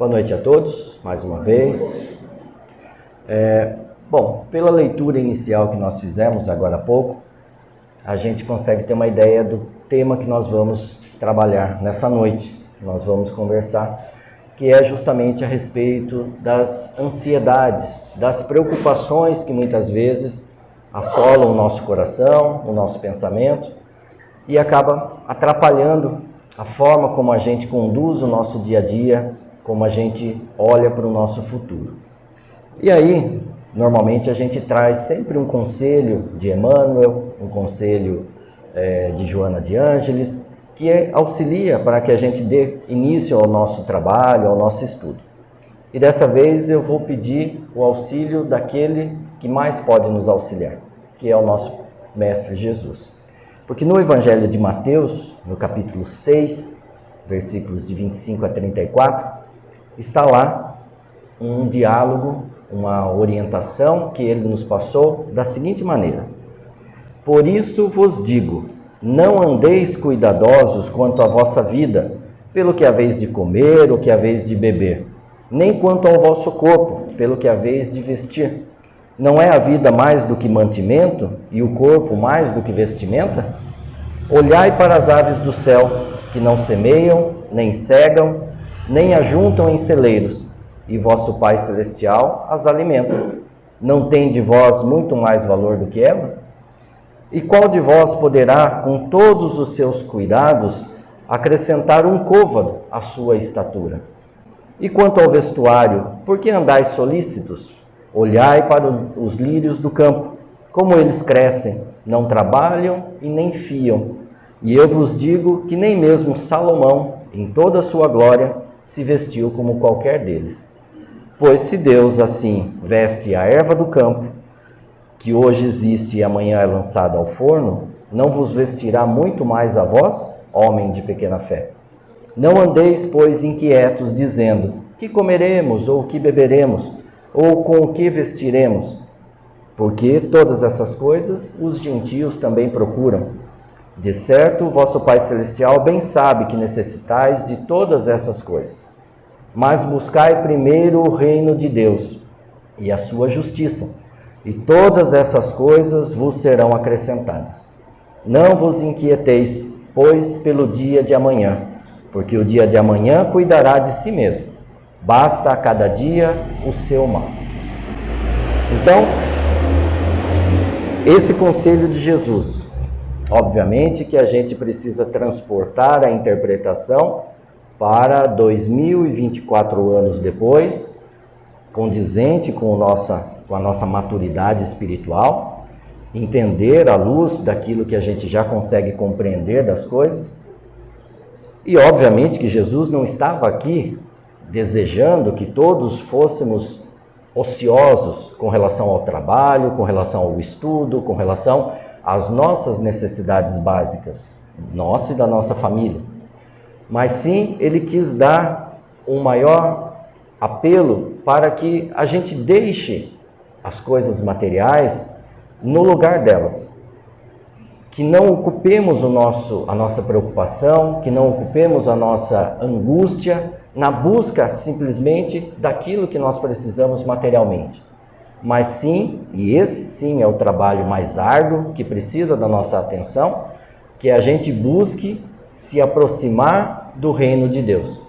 Boa noite a todos, mais uma vez. Bom, pela leitura inicial que nós fizemos agora há pouco, a gente consegue ter uma ideia do tema que nós vamos trabalhar nessa noite. Nós vamos conversar, que é justamente a respeito das ansiedades, das preocupações que muitas vezes assolam o nosso coração, o nosso pensamento e acaba atrapalhando a forma como a gente conduz o nosso dia a dia, como a gente olha para o nosso futuro. E aí, normalmente a gente traz sempre um conselho de Emmanuel, um conselho de Joana de Ângeles, que auxilia para que a gente dê início ao nosso trabalho, ao nosso estudo. E dessa vez eu vou pedir o auxílio daquele que mais pode nos auxiliar, que é o nosso Mestre Jesus. Porque no Evangelho de Mateus, no capítulo 6, versículos de 25 a 34, está lá um diálogo, uma orientação que ele nos passou da seguinte maneira: Por isso vos digo, não andeis cuidadosos quanto à vossa vida, pelo que haveis de comer ou que haveis de beber, nem quanto ao vosso corpo, pelo que haveis de vestir. Não é a vida mais do que mantimento e o corpo mais do que vestimenta? Olhai para as aves do céu, que não semeiam, nem cegam, nem ajuntam em celeiros, e vosso Pai Celestial as alimenta. Não tem de vós muito mais valor do que elas? E qual de vós poderá, com todos os seus cuidados, acrescentar um côvado à sua estatura? E quanto ao vestuário, por que andais solícitos? Olhai para os lírios do campo, como eles crescem, não trabalham e nem fiam. E eu vos digo que nem mesmo Salomão, em toda a sua glória, se vestiu como qualquer deles. Pois se Deus assim veste a erva do campo, que hoje existe e amanhã é lançada ao forno, não vos vestirá muito mais a vós, homem de pequena fé? Não andeis, pois, inquietos, dizendo, que comeremos, ou que beberemos, ou com o que vestiremos? Porque todas essas coisas os gentios também procuram. De certo, vosso Pai Celestial bem sabe que necessitais de todas essas coisas. Mas buscai primeiro o reino de Deus e a sua justiça, e todas essas coisas vos serão acrescentadas. Não vos inquieteis, pois, pelo dia de amanhã, porque o dia de amanhã cuidará de si mesmo. Basta a cada dia o seu mal. Então, esse conselho de Jesus, obviamente que a gente precisa transportar a interpretação para 2024 anos depois, condizente com a nossa maturidade espiritual, entender à luz daquilo que a gente já consegue compreender das coisas. E obviamente que Jesus não estava aqui desejando que todos fôssemos ociosos com relação ao trabalho, com relação ao estudo, com relação às nossas necessidades básicas, nossa e da nossa família. Mas sim, ele quis dar um maior apelo para que a gente deixe as coisas materiais no lugar delas. Que não ocupemos a nossa preocupação, que não ocupemos a nossa angústia na busca simplesmente daquilo que nós precisamos materialmente. Mas sim, e esse sim é o trabalho mais árduo, que precisa da nossa atenção, que a gente busque se aproximar do reino de Deus.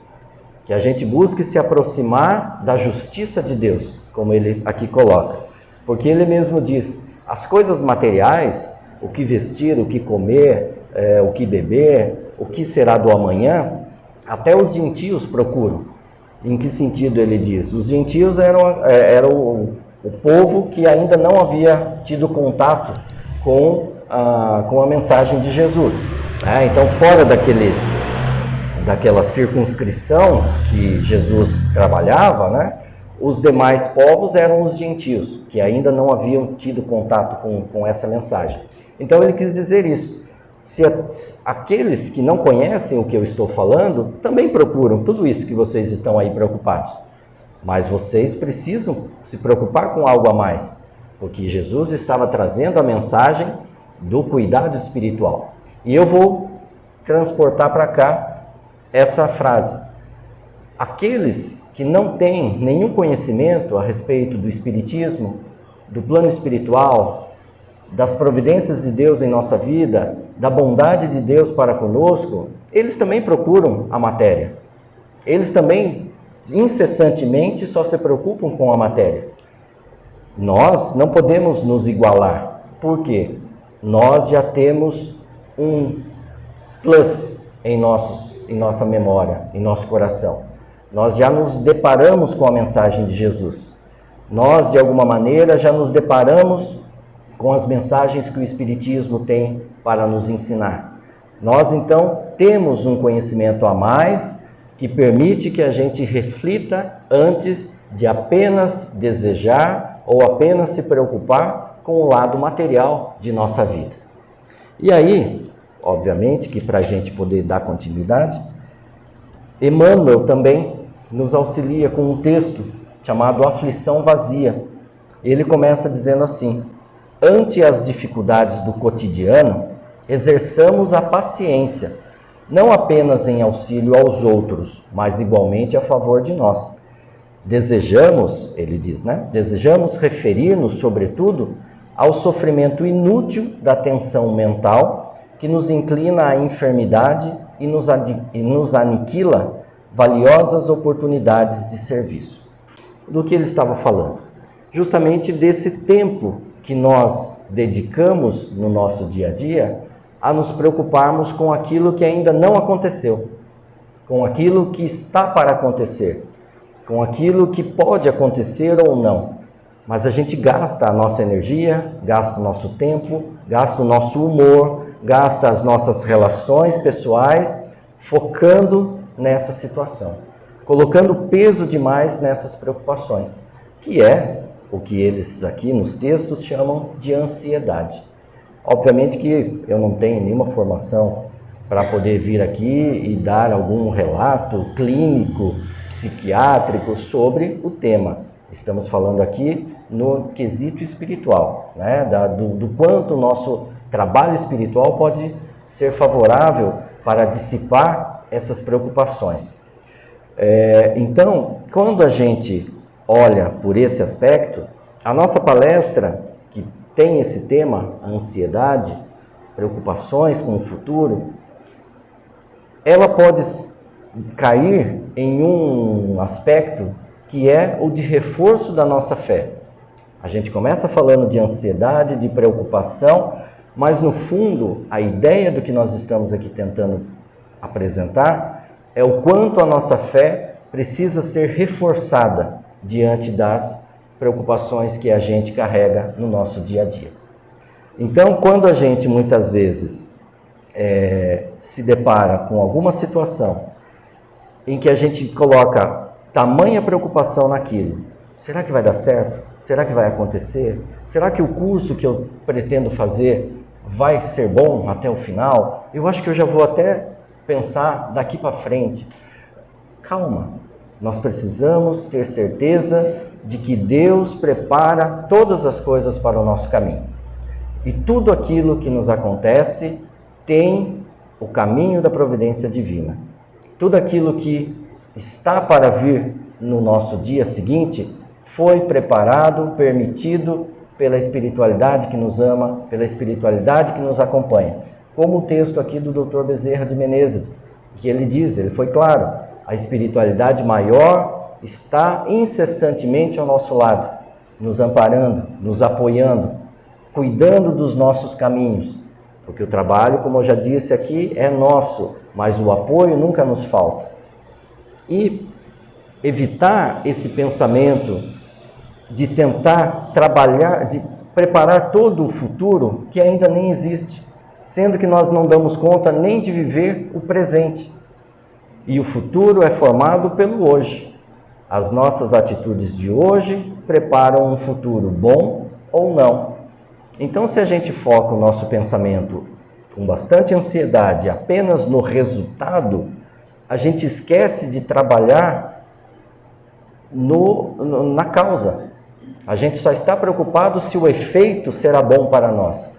Que a gente busque se aproximar da justiça de Deus, como ele aqui coloca. Porque ele mesmo diz, as coisas materiais, o que vestir, o que comer, o que beber, o que será do amanhã, até os gentios procuram. Em que sentido ele diz? Os gentios eram o povo que ainda não havia tido contato com a mensagem de Jesus. Então, fora daquela circunscrição que Jesus trabalhava, os demais povos eram os gentios, que ainda não haviam tido contato com essa mensagem. Então, ele quis dizer isso. Se aqueles que não conhecem o que eu estou falando, também procuram tudo isso que vocês estão aí preocupados. Mas vocês precisam se preocupar com algo a mais, porque Jesus estava trazendo a mensagem do cuidado espiritual. E eu vou transportar para cá essa frase. aqueles que não têm nenhum conhecimento a respeito do espiritismo, do plano espiritual, das providências de Deus em nossa vida, da bondade de Deus para conosco, eles também procuram a matéria. Eles também, incessantemente, só se preocupam com a matéria. Nós não podemos nos igualar. Por quê? Nós já temos um plus em nossa memória, em nosso coração. Nós já nos deparamos com a mensagem de Jesus. Nós, de alguma maneira, já nos deparamos com as mensagens que o Espiritismo tem para nos ensinar. Nós, então, temos um conhecimento a mais que permite que a gente reflita antes de apenas desejar ou apenas se preocupar com o lado material de nossa vida. E aí, obviamente que para a gente poder dar continuidade, Emmanuel também nos auxilia com um texto chamado Aflição Vazia. Ele começa dizendo assim: ante as dificuldades do cotidiano, exerçamos a paciência, não apenas em auxílio aos outros, mas igualmente a favor de nós. Desejamos, ele diz, desejamos referir-nos, sobretudo, ao sofrimento inútil da tensão mental que nos inclina à enfermidade e nos aniquila valiosas oportunidades de serviço. Do que ele estava falando? Justamente desse tempo que nós dedicamos no nosso dia a dia a nos preocuparmos com aquilo que ainda não aconteceu, com aquilo que está para acontecer, com aquilo que pode acontecer ou não. Mas a gente gasta a nossa energia, gasta o nosso tempo, gasta o nosso humor, gasta as nossas relações pessoais focando nessa situação, colocando peso demais nessas preocupações, que é o que eles aqui nos textos chamam de ansiedade. Obviamente que eu não tenho nenhuma formação para poder vir aqui e dar algum relato clínico, psiquiátrico sobre o tema. Estamos falando aqui no quesito espiritual, do quanto o nosso trabalho espiritual pode ser favorável para dissipar essas preocupações. Então, quando a gente olha por esse aspecto, a nossa palestra, que tem esse tema, a ansiedade, preocupações com o futuro, ela pode cair em um aspecto que é o de reforço da nossa fé. A gente começa falando de ansiedade, de preocupação, mas no fundo, a ideia do que nós estamos aqui tentando apresentar é o quanto a nossa fé precisa ser reforçada diante das preocupações que a gente carrega no nosso dia a dia. Então, quando a gente muitas vezes se depara com alguma situação em que a gente coloca tamanha preocupação naquilo, será que vai dar certo? Será que vai acontecer? Será que o curso que eu pretendo fazer vai ser bom até o final? Eu acho que eu já vou até pensar daqui para frente. Calma, nós precisamos ter certeza de que Deus prepara todas as coisas para o nosso caminho. E tudo aquilo que nos acontece tem o caminho da providência divina. Tudo aquilo que está para vir no nosso dia seguinte foi preparado, permitido pela espiritualidade que nos ama, pela espiritualidade que nos acompanha. Como o texto aqui do Dr. Bezerra de Menezes, que ele diz, ele foi claro, a espiritualidade maior está incessantemente ao nosso lado, nos amparando, nos apoiando, cuidando dos nossos caminhos, porque o trabalho, como eu já disse aqui, é nosso, mas o apoio nunca nos falta. E evitar esse pensamento de tentar trabalhar, de preparar todo o futuro que ainda nem existe, sendo que nós não damos conta nem de viver o presente. E o futuro é formado pelo hoje. As nossas atitudes de hoje preparam um futuro bom ou não. Então, se a gente foca o nosso pensamento com bastante ansiedade apenas no resultado, a gente esquece de trabalhar na causa. A gente só está preocupado se o efeito será bom para nós,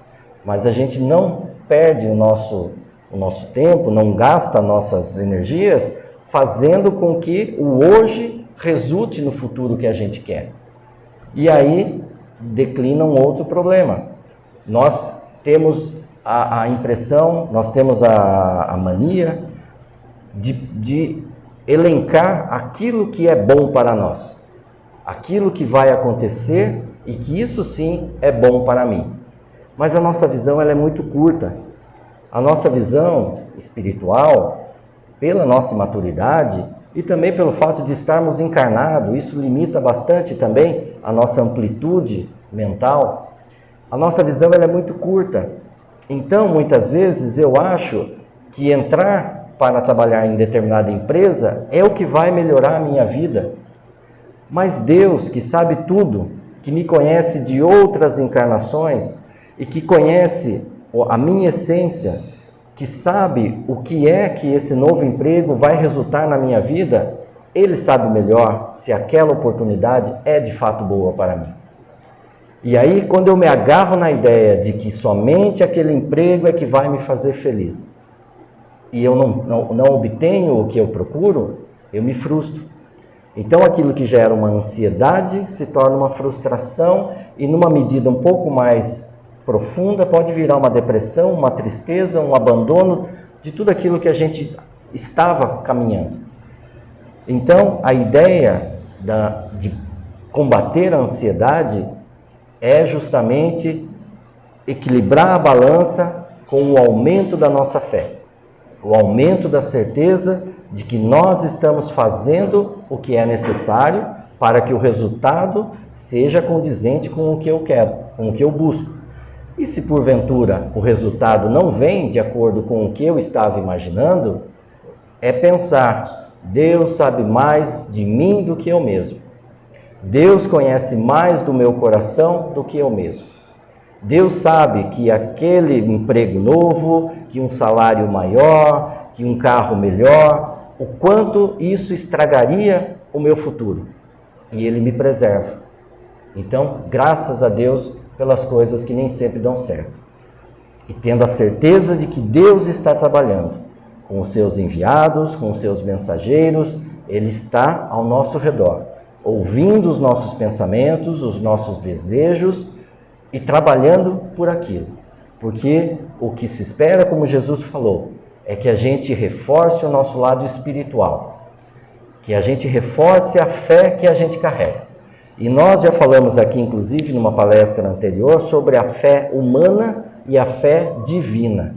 mas a gente não perde o nosso tempo, não gasta nossas energias fazendo com que o hoje resulte no futuro que a gente quer. E aí declina um outro problema. Nós temos a impressão, nós temos a mania de elencar aquilo que é bom para nós, aquilo que vai acontecer e que isso sim é bom para mim. Mas a nossa visão ela é muito curta. A nossa visão espiritual, pela nossa maturidade e também pelo fato de estarmos encarnados, isso limita bastante também a nossa amplitude mental. A nossa visão ela é muito curta. Então, muitas vezes eu acho que entrar para trabalhar em determinada empresa é o que vai melhorar a minha vida. Mas Deus, que sabe tudo, que me conhece de outras encarnações e que conhece a minha essência, que sabe o que é que esse novo emprego vai resultar na minha vida, Ele sabe melhor se aquela oportunidade é de fato boa para mim. E aí, quando eu me agarro na ideia de que somente aquele emprego é que vai me fazer feliz, e eu não obtenho o que eu procuro, eu me frustro. Então, aquilo que gera uma ansiedade se torna uma frustração e, numa medida um pouco mais profunda, pode virar uma depressão, uma tristeza, um abandono de tudo aquilo que a gente estava caminhando. Então, a ideia de combater a ansiedade é justamente equilibrar a balança com o aumento da nossa fé, o aumento da certeza de que nós estamos fazendo o que é necessário para que o resultado seja condizente com o que eu quero, com o que eu busco. E se porventura o resultado não vem de acordo com o que eu estava imaginando, é pensar: Deus sabe mais de mim do que eu mesmo. Deus conhece mais do meu coração do que eu mesmo. Deus sabe que aquele emprego novo, que um salário maior, que um carro melhor, o quanto isso estragaria o meu futuro. E Ele me preserva. Então, graças a Deus pelas coisas que nem sempre dão certo. E tendo a certeza de que Deus está trabalhando com os seus enviados, com os seus mensageiros, Ele está ao nosso redor, ouvindo os nossos pensamentos, os nossos desejos e trabalhando por aquilo. Porque o que se espera, como Jesus falou, é que a gente reforce o nosso lado espiritual, que a gente reforce a fé que a gente carrega. E nós já falamos aqui, inclusive, numa palestra anterior, sobre a fé humana e a fé divina.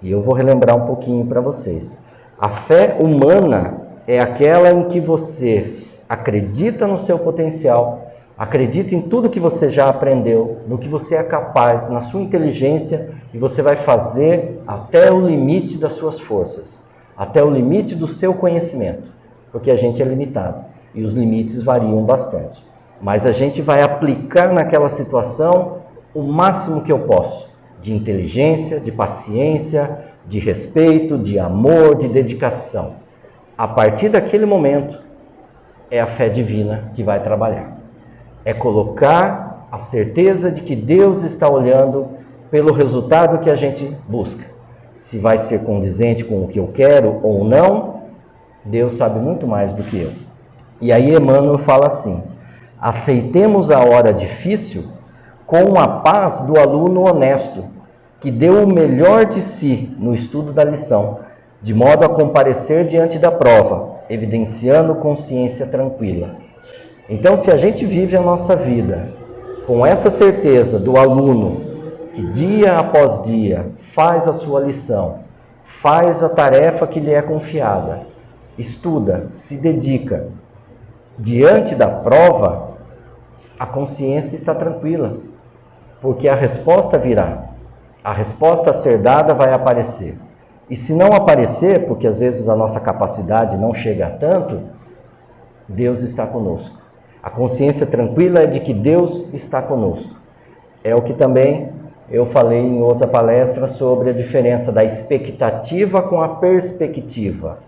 E eu vou relembrar um pouquinho para vocês. A fé humana é aquela em que você acredita no seu potencial, acredita em tudo que você já aprendeu, no que você é capaz, na sua inteligência, e você vai fazer até o limite das suas forças, até o limite do seu conhecimento, porque a gente é limitado e os limites variam bastante. Mas a gente vai aplicar naquela situação o máximo que eu posso, de inteligência, de paciência, de respeito, de amor, de dedicação. A partir daquele momento, é a fé divina que vai trabalhar. É colocar a certeza de que Deus está olhando pelo resultado que a gente busca. Se vai ser condizente com o que eu quero ou não, Deus sabe muito mais do que eu. E aí Emmanuel fala assim: aceitemos a hora difícil com a paz do aluno honesto, que deu o melhor de si no estudo da lição, de modo a comparecer diante da prova, evidenciando consciência tranquila. Então, se a gente vive a nossa vida com essa certeza do aluno que dia após dia faz a sua lição, faz a tarefa que lhe é confiada, estuda, se dedica, diante da prova, a consciência está tranquila, porque a resposta virá, a resposta a ser dada vai aparecer. E se não aparecer, porque às vezes a nossa capacidade não chega a tanto, Deus está conosco. A consciência tranquila é de que Deus está conosco. É o que também eu falei em outra palestra sobre a diferença da expectativa com a perspectiva.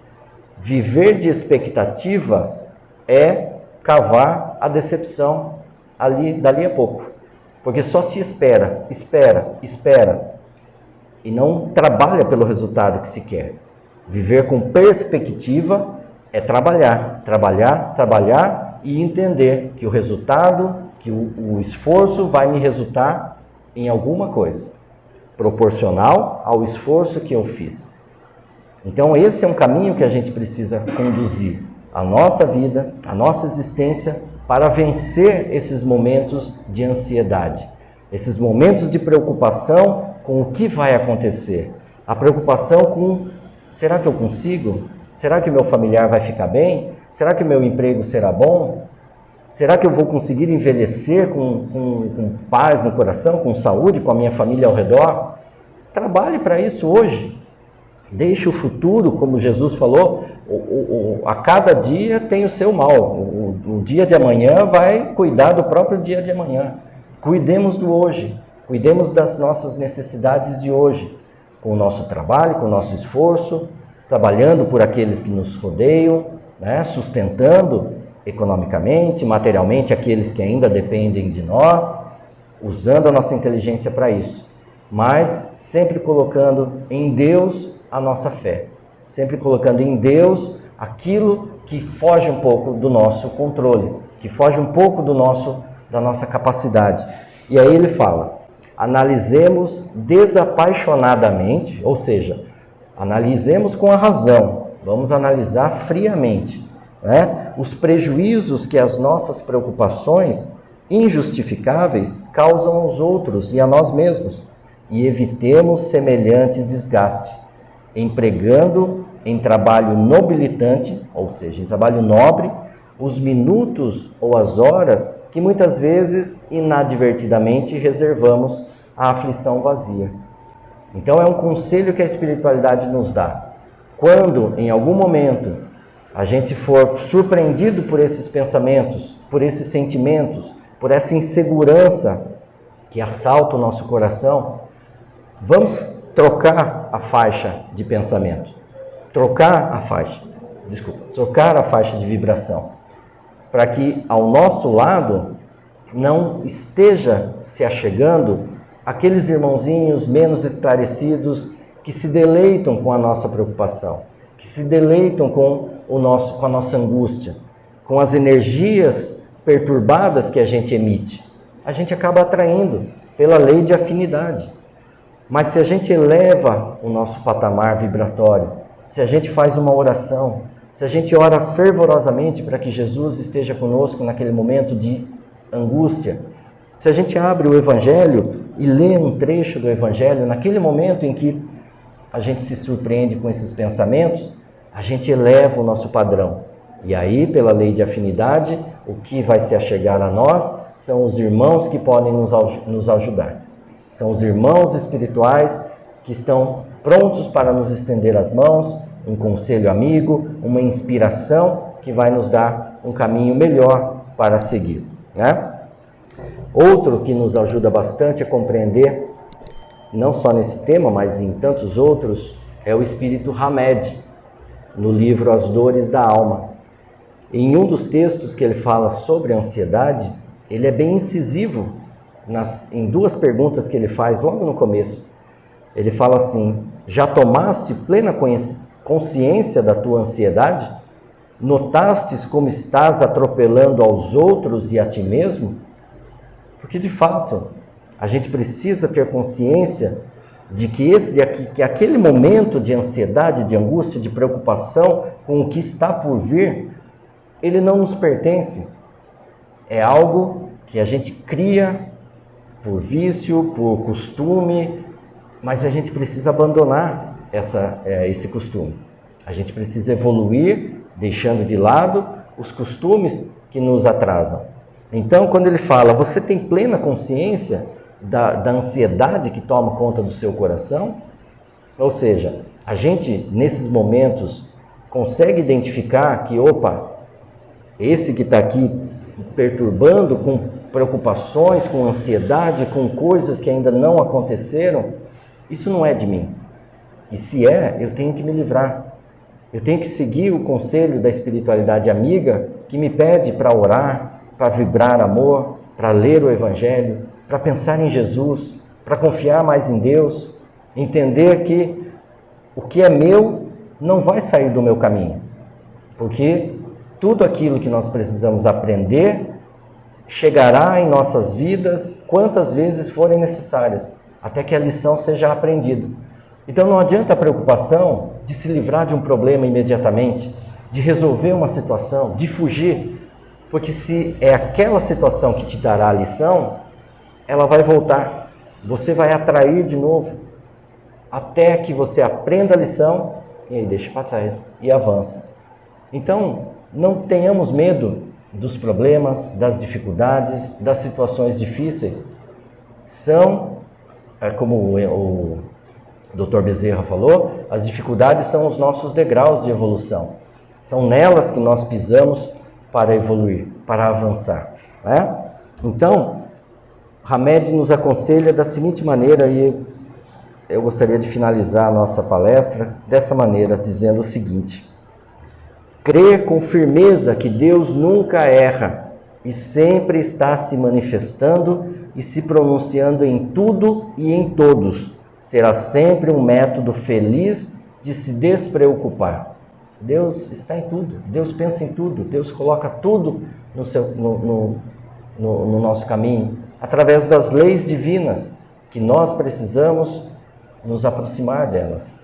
Viver de expectativa é cavar a decepção dali a pouco. Porque só se espera, e não trabalha pelo resultado que se quer. Viver com perspectiva é trabalhar, trabalhar, trabalhar e entender que o resultado, que o esforço vai me resultar em alguma coisa, proporcional ao esforço que eu fiz. Então esse é um caminho que a gente precisa conduzir a nossa vida, a nossa existência, para vencer esses momentos de ansiedade, esses momentos de preocupação com o que vai acontecer, a preocupação com: será que eu consigo? Será que o meu familiar vai ficar bem? Será que o meu emprego será bom? Será que eu vou conseguir envelhecer com paz no coração, com saúde, com a minha família ao redor? Trabalhe para isso hoje. Deixe o futuro, como Jesus falou, a cada dia tem o seu mal. O dia de amanhã vai cuidar do próprio dia de amanhã. Cuidemos do hoje, cuidemos das nossas necessidades de hoje, com o nosso trabalho, com o nosso esforço, trabalhando por aqueles que nos rodeiam, né? Sustentando economicamente, materialmente aqueles que ainda dependem de nós, usando a nossa inteligência para isso, mas sempre colocando em Deus a nossa fé, sempre colocando em Deus aquilo que foge um pouco do nosso controle, que foge um pouco da nossa capacidade. E aí ele fala: analisemos desapaixonadamente, ou seja, analisemos com a razão, vamos analisar friamente, né? Os prejuízos que as nossas preocupações injustificáveis causam aos outros e a nós mesmos, e evitemos semelhante desgaste, empregando em trabalho nobilitante, ou seja, em trabalho nobre, os minutos ou as horas que muitas vezes inadvertidamente reservamos à aflição vazia. Então é um conselho que a espiritualidade nos dá. Quando, em algum momento, a gente for surpreendido por esses pensamentos, por esses sentimentos, por essa insegurança que assalta o nosso coração, vamos trocar a faixa de pensamento, trocar a faixa de vibração, para que ao nosso lado não esteja se achegando aqueles irmãozinhos menos esclarecidos que se deleitam com a nossa preocupação, que se deleitam com a nossa angústia, com as energias perturbadas que a gente emite. A gente acaba atraindo pela lei de afinidade. Mas se a gente eleva o nosso patamar vibratório, se a gente faz uma oração, se a gente ora fervorosamente para que Jesus esteja conosco naquele momento de angústia, se a gente abre o Evangelho e lê um trecho do Evangelho, naquele momento em que a gente se surpreende com esses pensamentos, a gente eleva o nosso padrão. E aí, pela lei de afinidade, o que vai se achegar a nós são os irmãos que podem nos ajudar. São os irmãos espirituais que estão prontos para nos estender as mãos, um conselho amigo, uma inspiração que vai nos dar um caminho melhor para seguir, né? Outro que nos ajuda bastante a compreender, não só nesse tema, mas em tantos outros, é o espírito Hamed, no livro As Dores da Alma. Em um dos textos que ele fala sobre a ansiedade, ele é bem incisivo em duas perguntas que ele faz logo no começo. Ele fala assim: já tomaste plena consciência da tua ansiedade? Notastes como estás atropelando aos outros e a ti mesmo? Porque, de fato, a gente precisa ter consciência de que aquele momento de ansiedade, de angústia, de preocupação com o que está por vir, ele não nos pertence. É algo que a gente cria por vício, por costume, mas a gente precisa abandonar esse costume. A gente precisa evoluir, deixando de lado os costumes que nos atrasam. Então, quando ele fala, você tem plena consciência da ansiedade que toma conta do seu coração? Ou seja, a gente, nesses momentos, consegue identificar que, esse que está aqui perturbando com preocupações, com ansiedade, com coisas que ainda não aconteceram, isso não é de mim. E se é, eu tenho que me livrar. Eu tenho que seguir o conselho da espiritualidade amiga que me pede para orar, para vibrar amor, para ler o Evangelho, para pensar em Jesus, para confiar mais em Deus, entender que o que é meu não vai sair do meu caminho, porque tudo aquilo que nós precisamos aprender chegará em nossas vidas quantas vezes forem necessárias, até que a lição seja aprendida. Então não adianta a preocupação de se livrar de um problema imediatamente, de resolver uma situação, de fugir, porque se é aquela situação que te dará a lição, ela vai voltar, você vai atrair de novo, até que você aprenda a lição e aí deixa para trás e avança. Então não tenhamos medo dos problemas, das dificuldades, das situações difíceis. São, como o Dr. Bezerra falou, as dificuldades são os nossos degraus de evolução. São nelas que nós pisamos para evoluir, para avançar, né? Então, Hamed nos aconselha da seguinte maneira, e eu gostaria de finalizar a nossa palestra dessa maneira, dizendo o seguinte: crer com firmeza que Deus nunca erra e sempre está se manifestando e se pronunciando em tudo e em todos. Será sempre um método feliz de se despreocupar. Deus está em tudo, Deus pensa em tudo, Deus coloca tudo no nosso caminho, através das leis divinas, que nós precisamos nos aproximar delas.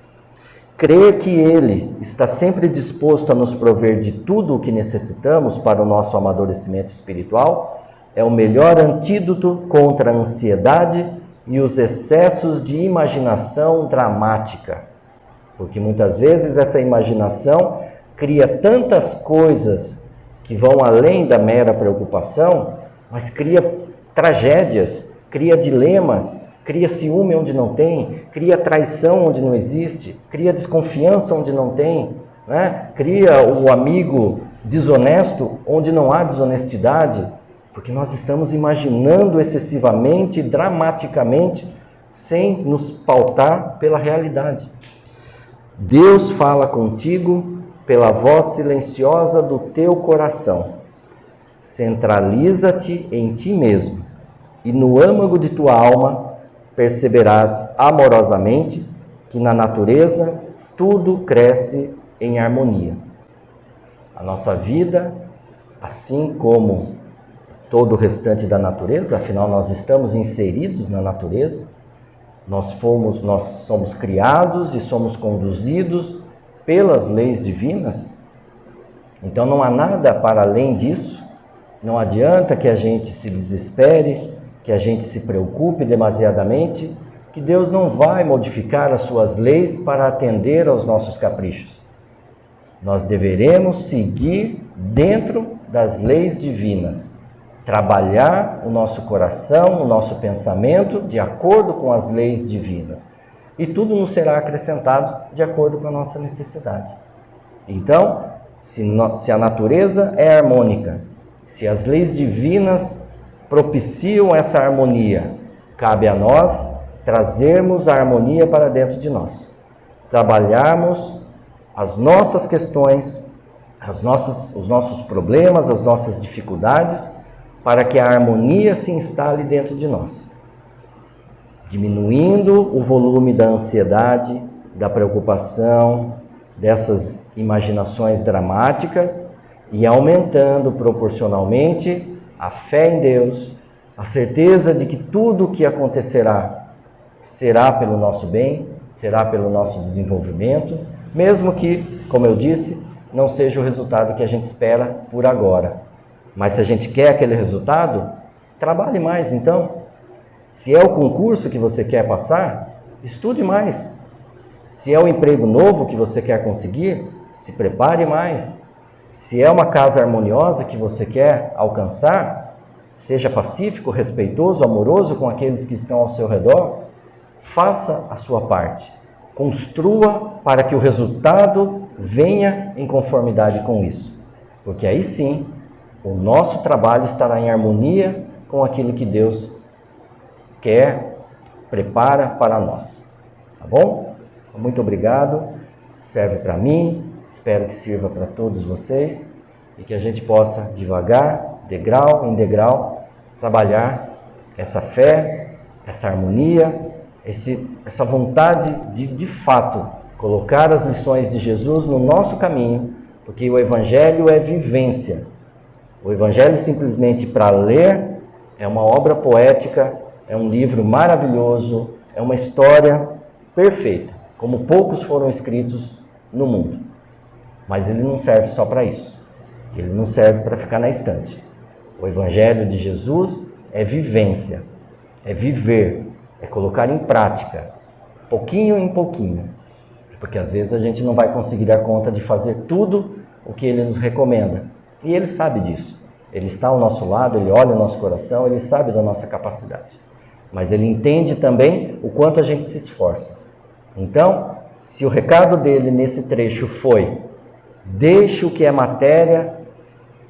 Crer que Ele está sempre disposto a nos prover de tudo o que necessitamos para o nosso amadurecimento espiritual é o melhor antídoto contra a ansiedade e os excessos de imaginação dramática. Porque muitas vezes essa imaginação cria tantas coisas que vão além da mera preocupação, mas cria tragédias, cria dilemas, cria ciúme onde não tem, cria traição onde não existe, cria desconfiança onde não tem, né? Cria o amigo desonesto onde não há desonestidade, porque nós estamos imaginando excessivamente, dramaticamente, sem nos pautar pela realidade. Deus fala contigo pela voz silenciosa do teu coração. Centraliza-te em ti mesmo e no âmago de tua alma perceberás amorosamente que na natureza tudo cresce em harmonia. A nossa vida, assim como todo o restante da natureza, afinal nós estamos inseridos na natureza, nós somos criados e somos conduzidos pelas leis divinas, então não há nada para além disso. Não adianta que a gente se desespere, que a gente se preocupe demasiadamente, que Deus não vai modificar as suas leis para atender aos nossos caprichos. Nós deveremos seguir dentro das leis divinas, trabalhar o nosso coração, o nosso pensamento de acordo com as leis divinas. E tudo nos será acrescentado de acordo com a nossa necessidade. Então, se a natureza é harmônica, se as leis divinas propiciam essa harmonia, cabe a nós trazermos a harmonia para dentro de nós, trabalharmos as nossas questões, os nossos problemas, as nossas dificuldades, para que a harmonia se instale dentro de nós, diminuindo o volume da ansiedade, da preocupação, dessas imaginações dramáticas e aumentando proporcionalmente a fé em Deus, a certeza de que tudo o que acontecerá será pelo nosso bem, será pelo nosso desenvolvimento, mesmo que, como eu disse, não seja o resultado que a gente espera por agora. Mas se a gente quer aquele resultado, trabalhe mais então. Se é o concurso que você quer passar, estude mais. Se é o emprego novo que você quer conseguir, se prepare mais. Se é uma casa harmoniosa que você quer alcançar, seja pacífico, respeitoso, amoroso com aqueles que estão ao seu redor. Faça a sua parte. Construa para que o resultado venha em conformidade com isso. Porque aí sim, o nosso trabalho estará em harmonia com aquilo que Deus quer, prepara para nós. Tá bom? Muito obrigado. Serve para mim, espero que sirva para todos vocês e que a gente possa devagar, degrau em degrau, trabalhar essa fé, essa harmonia, essa vontade de fato Colocar as lições de Jesus no nosso caminho, porque o Evangelho é vivência. O Evangelho simplesmente para ler é uma obra poética, é um livro maravilhoso, é uma história perfeita, como poucos foram escritos no mundo. Mas ele não serve só para isso. Ele não serve para ficar na estante. O Evangelho de Jesus é vivência, é viver, é colocar em prática, pouquinho em pouquinho. Porque às vezes a gente não vai conseguir dar conta de fazer tudo o que ele nos recomenda. E ele sabe disso. Ele está ao nosso lado, ele olha o nosso coração, ele sabe da nossa capacidade. Mas ele entende também o quanto a gente se esforça. Então, se o recado dele nesse trecho foi: deixe o que é matéria,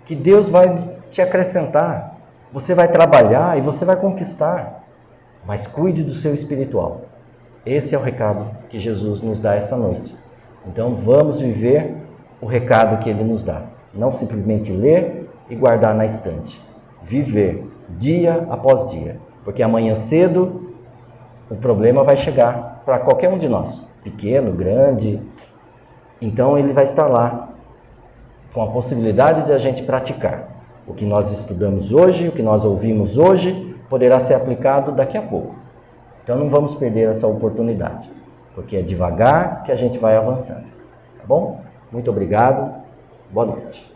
que Deus vai te acrescentar. Você vai trabalhar e você vai conquistar. Mas cuide do seu espiritual. Esse é o recado que Jesus nos dá essa noite. Então vamos viver o recado que ele nos dá. Não simplesmente ler e guardar na estante. Viver dia após dia. Porque amanhã cedo o problema vai chegar para qualquer um de nós. Pequeno, grande. Então ele vai estar lá com a possibilidade de a gente praticar. O que nós estudamos hoje, o que nós ouvimos hoje, poderá ser aplicado daqui a pouco. Então não vamos perder essa oportunidade, porque é devagar que a gente vai avançando, tá bom? Muito obrigado, boa noite.